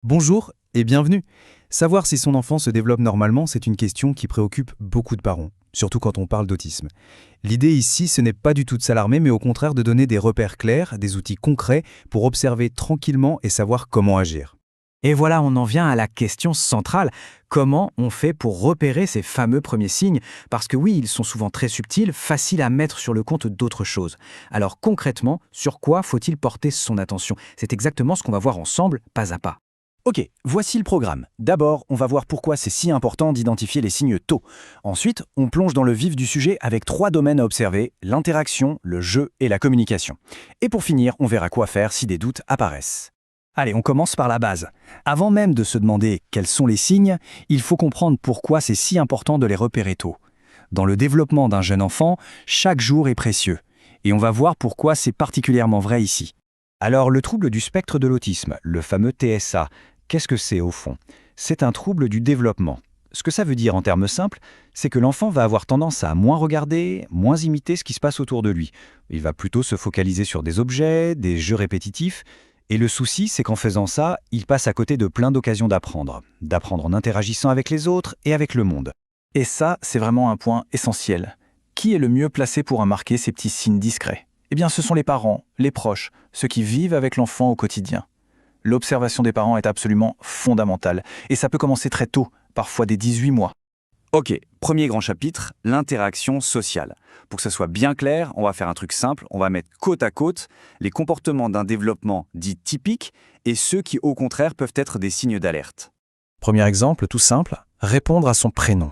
Bonjour et bienvenue. Savoir si son enfant se développe normalement, c'est une question qui préoccupe beaucoup de parents, surtout quand on parle d'autisme. L'idée ici, ce n'est pas du tout de s'alarmer, mais au contraire de donner des repères clairs, des outils concrets pour observer tranquillement et savoir comment agir. Et voilà, on en vient à la question centrale. Comment on fait pour repérer ces fameux premiers signes? Parce que oui, ils sont souvent très subtils, faciles à mettre sur le compte d'autres choses. Alors concrètement, sur quoi faut-il porter son attention? C'est exactement ce qu'on va voir ensemble, pas à pas. Ok, voici le programme. D'abord, on va voir pourquoi c'est si important d'identifier les signes tôt. Ensuite, on plonge dans le vif du sujet avec 3 domaines à observer, l'interaction, le jeu et la communication. Et pour finir, on verra quoi faire si des doutes apparaissent. Allez, on commence par la base. Avant même de se demander quels sont les signes, il faut comprendre pourquoi c'est si important de les repérer tôt. Dans le développement d'un jeune enfant, chaque jour est précieux. Et on va voir pourquoi c'est particulièrement vrai ici. Alors, le trouble du spectre de l'autisme, le fameux TSA, qu'est-ce que c'est au fond? C'est un trouble du développement. Ce que ça veut dire en termes simples, c'est que l'enfant va avoir tendance à moins regarder, moins imiter ce qui se passe autour de lui. Il va plutôt se focaliser sur des objets, des jeux répétitifs. Et le souci, c'est qu'en faisant ça, il passe à côté de plein d'occasions d'apprendre en interagissant avec les autres et avec le monde. Et ça, c'est vraiment un point essentiel. Qui est le mieux placé pour remarquer ces petits signes discrets? Eh bien, ce sont les parents, les proches, ceux qui vivent avec l'enfant au quotidien. L'observation des parents est absolument fondamentale, et ça peut commencer très tôt, parfois dès 18 mois. Ok, premier grand chapitre, l'interaction sociale. Pour que ce soit bien clair, on va faire un truc simple, on va mettre côte à côte les comportements d'un développement dit typique et ceux qui au contraire peuvent être des signes d'alerte. Premier exemple, tout simple, répondre à son prénom.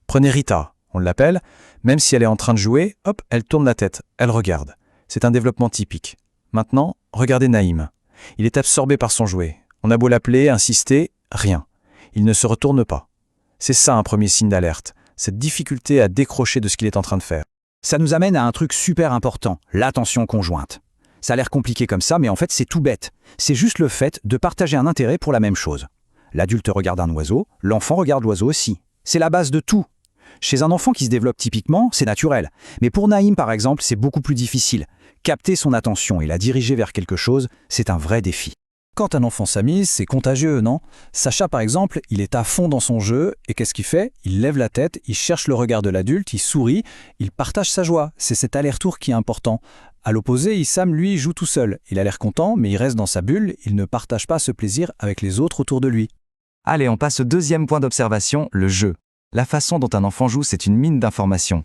Prenez Rita, on l'appelle, même si elle est en train de jouer, hop, elle tourne la tête, elle regarde. C'est un développement typique. Maintenant, regardez Naïm. Il est absorbé par son jouet. On a beau l'appeler, insister, rien. Il ne se retourne pas. C'est ça un premier signe d'alerte, cette difficulté à décrocher de ce qu'il est en train de faire. Ça nous amène à un truc super important, l'attention conjointe. Ça a l'air compliqué comme ça, mais en fait c'est tout bête. C'est juste le fait de partager un intérêt pour la même chose. L'adulte regarde un oiseau, l'enfant regarde l'oiseau aussi. C'est la base de tout. Chez un enfant qui se développe typiquement, c'est naturel. Mais pour Naïm, par exemple, c'est beaucoup plus difficile. Capter son attention et la diriger vers quelque chose, c'est un vrai défi. Quand un enfant s'amuse, c'est contagieux, non? Sacha, par exemple, il est à fond dans son jeu, et qu'est-ce qu'il fait? Il lève la tête, il cherche le regard de l'adulte, il sourit, il partage sa joie. C'est cet aller-retour qui est important. À l'opposé, Issam, lui, joue tout seul. Il a l'air content, mais il reste dans sa bulle, il ne partage pas ce plaisir avec les autres autour de lui. Allez, on passe au deuxième point d'observation, le jeu. La façon dont un enfant joue, c'est une mine d'informations.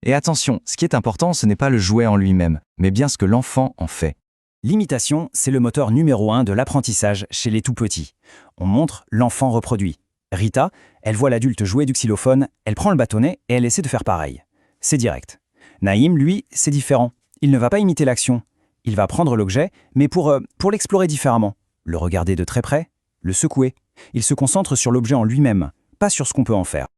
Et attention, ce qui est important, ce n'est pas le jouet en lui-même, mais bien ce que l'enfant en fait. L'imitation, c'est le moteur numéro 1 de l'apprentissage chez les tout-petits. On montre, l'enfant reproduit. Rita, elle voit l'adulte jouer du xylophone, elle prend le bâtonnet et elle essaie de faire pareil. C'est direct. Naïm, lui, c'est différent. Il ne va pas imiter l'action. Il va prendre l'objet, mais pour l'explorer différemment. Le regarder de très près, le secouer. Il se concentre sur l'objet en lui-même, pas sur ce qu'on peut en faire.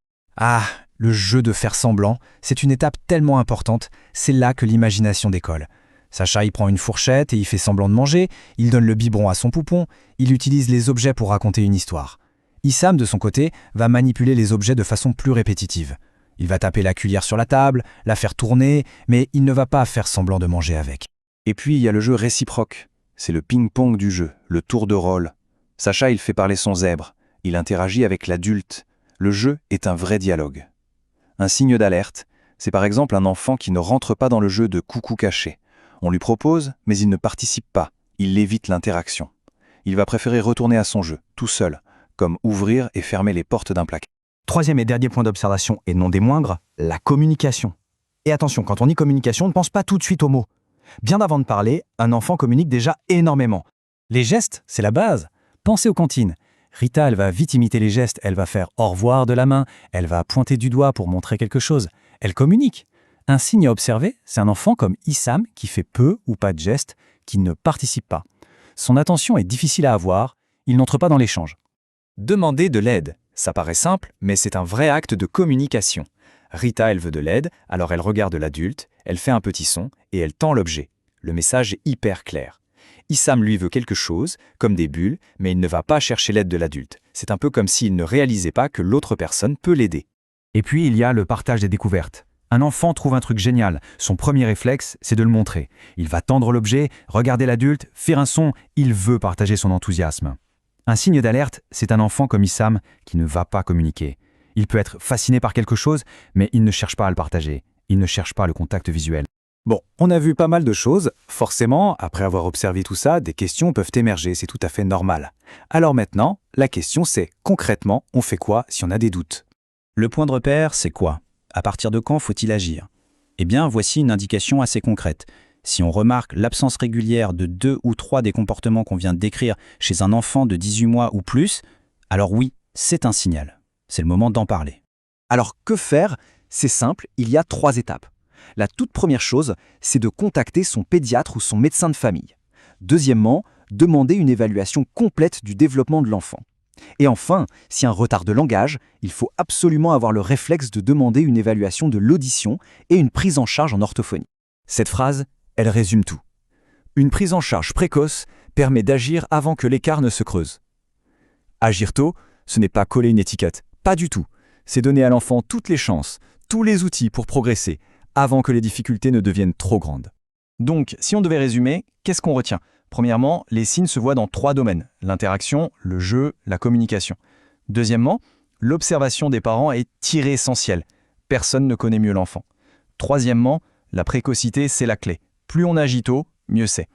Ah, le jeu de faire semblant, c'est une étape tellement importante, c'est là que l'imagination décolle. Sacha, il prend une fourchette et il fait semblant de manger, il donne le biberon à son poupon, il utilise les objets pour raconter une histoire. Issam, de son côté, va manipuler les objets de façon plus répétitive. Il va taper la cuillère sur la table, la faire tourner, mais il ne va pas faire semblant de manger avec. Et puis il y a le jeu réciproque. C'est le ping-pong du jeu, le tour de rôle. Sacha, il fait parler son zèbre, il interagit avec l'adulte. Le jeu est un vrai dialogue. Un signe d'alerte, c'est par exemple un enfant qui ne rentre pas dans le jeu de coucou caché. On lui propose, mais il ne participe pas, il évite l'interaction. Il va préférer retourner à son jeu, tout seul, comme ouvrir et fermer les portes d'un placard. Troisième et dernier point d'observation, et non des moindres, la communication. Et attention, quand on dit communication, ne pense pas tout de suite aux mots. Bien avant de parler, un enfant communique déjà énormément. Les gestes, c'est la base. Pensez aux cantines. Rita, elle va vite imiter les gestes, elle va faire au revoir de la main, elle va pointer du doigt pour montrer quelque chose. Elle communique. Un signe à observer, c'est un enfant comme Issam qui fait peu ou pas de gestes, qui ne participe pas. Son attention est difficile à avoir, il n'entre pas dans l'échange. Demander de l'aide. Ça paraît simple, mais c'est un vrai acte de communication. Rita, elle veut de l'aide, alors elle regarde l'adulte, elle fait un petit son et elle tend l'objet. Le message est hyper clair. Issam lui veut quelque chose, comme des bulles, mais il ne va pas chercher l'aide de l'adulte. C'est un peu comme s'il ne réalisait pas que l'autre personne peut l'aider. Et puis il y a le partage des découvertes. Un enfant trouve un truc génial. Son premier réflexe, c'est de le montrer. Il va tendre l'objet, regarder l'adulte, faire un son. Il veut partager son enthousiasme. Un signe d'alerte, c'est un enfant comme Issam qui ne va pas communiquer. Il peut être fasciné par quelque chose, mais il ne cherche pas à le partager. Il ne cherche pas le contact visuel. Bon, on a vu pas mal de choses. Forcément, après avoir observé tout ça, des questions peuvent émerger, c'est tout à fait normal. Alors maintenant, la question c'est, concrètement, on fait quoi si on a des doutes? Le point de repère, c'est quoi? À partir de quand faut-il agir? Eh bien, voici une indication assez concrète. Si on remarque l'absence régulière de 2 ou 3 des comportements qu'on vient de décrire chez un enfant de 18 mois ou plus, alors oui, c'est un signal. C'est le moment d'en parler. Alors que faire? C'est simple, il y a 3 étapes. La toute première chose, c'est de contacter son pédiatre ou son médecin de famille. Deuxièmement, demander une évaluation complète du développement de l'enfant. Et enfin, s'il y a un retard de langage, il faut absolument avoir le réflexe de demander une évaluation de l'audition et une prise en charge en orthophonie. Cette phrase, elle résume tout. Une prise en charge précoce permet d'agir avant que l'écart ne se creuse. Agir tôt, ce n'est pas coller une étiquette, pas du tout. C'est donner à l'enfant toutes les chances, tous les outils pour progresser, avant que les difficultés ne deviennent trop grandes. Donc, si on devait résumer, qu'est-ce qu'on retient? Premièrement, les signes se voient dans 3 domaines: l'interaction, le jeu, la communication. Deuxièmement, l'observation des parents est essentielle. Personne ne connaît mieux l'enfant. Troisièmement, la précocité, c'est la clé. Plus on agit tôt, mieux c'est.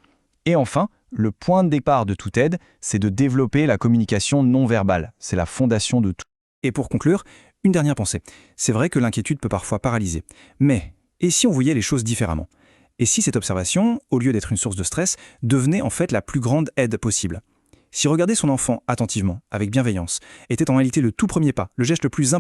Et enfin, le point de départ de toute aide, c'est de développer la communication non verbale. C'est la fondation de tout. Et pour conclure, une dernière pensée. C'est vrai que l'inquiétude peut parfois paralyser. Mais, et si on voyait les choses différemment? Et si cette observation, au lieu d'être une source de stress, devenait en fait la plus grande aide possible? Si regarder son enfant attentivement, avec bienveillance, était en réalité le tout premier pas, le geste le plus important